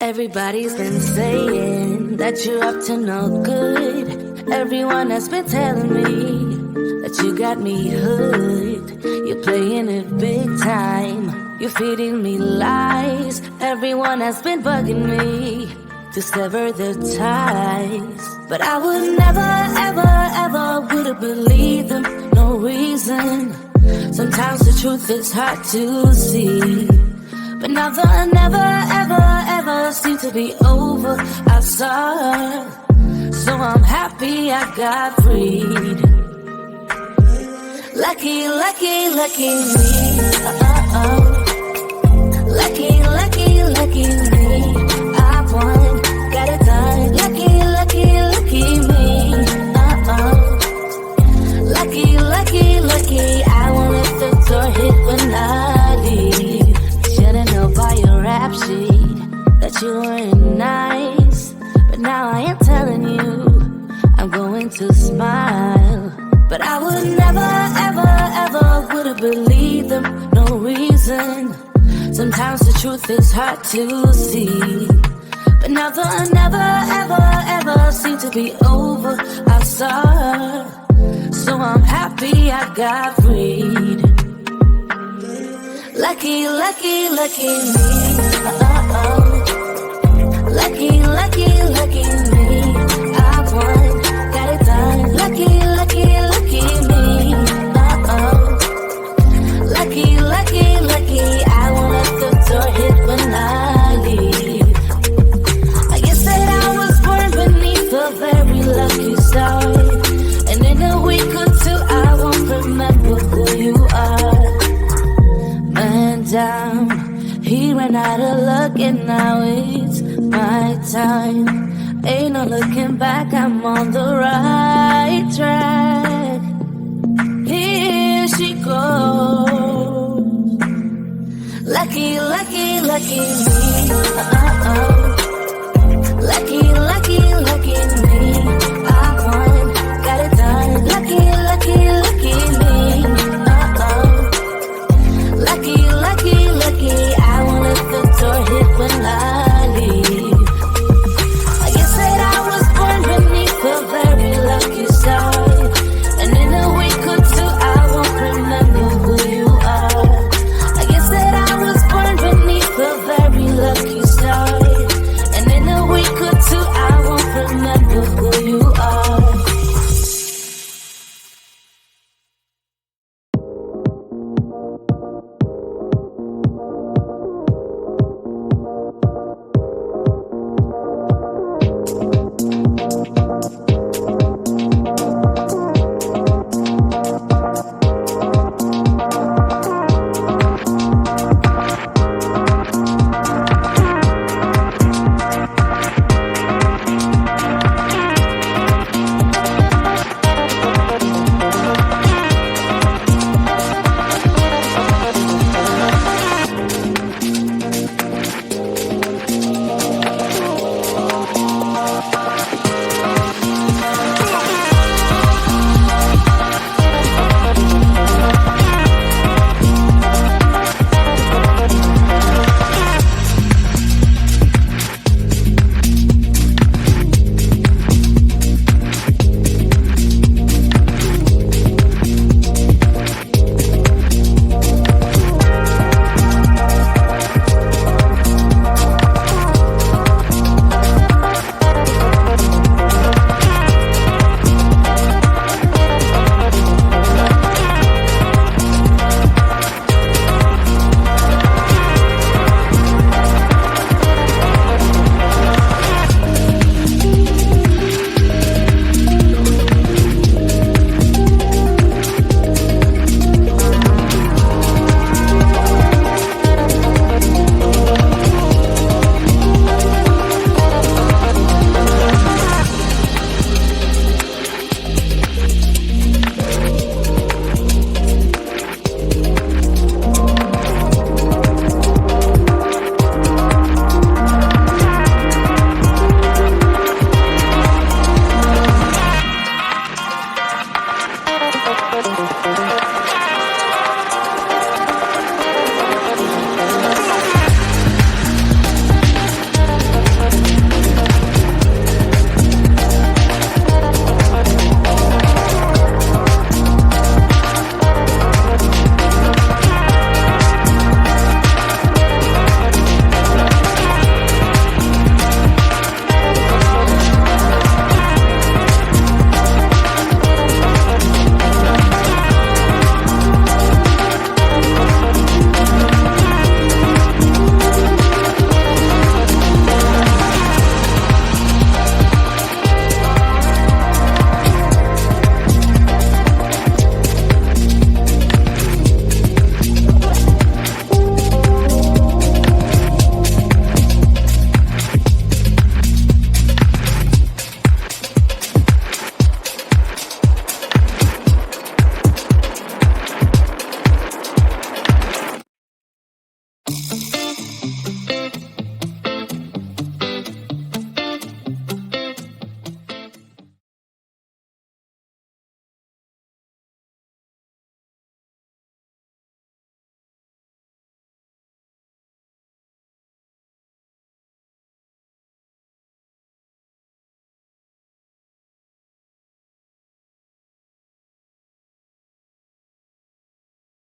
Everybody's been saying that you're up to no good. Everyone has been telling me that you got me hooked. You're playing it big time. You're feeding me lies. Everyone has been bugging me to sever the ties. But I would never, ever, ever would have believed them. No reason. Sometimes the truth is hard to see. But now the never, ever, ever seem to be over. I saw, so I'm happy I got freed. Lucky, lucky, lucky me. Lucky, lucky, lucky me. I won, got it done. Lucky, lucky, lucky me. Lucky, lucky, lucky. I won't let the door hit when I leave. Should've known by your rap sheet that you weren't nice. But now I am telling you, I'm going to smile. But I would never, ever, ever would have believed them. No reason. Sometimes the truth is hard to see. But now the never, ever, ever seem to be over. I saw, so I'm happy I got freed. Lucky, lucky, lucky me. Lucky, lucky, lucky me. I won, got it done. Lucky, lucky, lucky me. Lucky, lucky, lucky. I won't let the door hit when I leave. I guess that I was born beneath a very lucky star. And in a week or two I won't remember who you are. Man down, he ran out of luck and now it's my time. Ain't no looking back, I'm on the right track. Here she goes. Lucky, lucky, lucky me.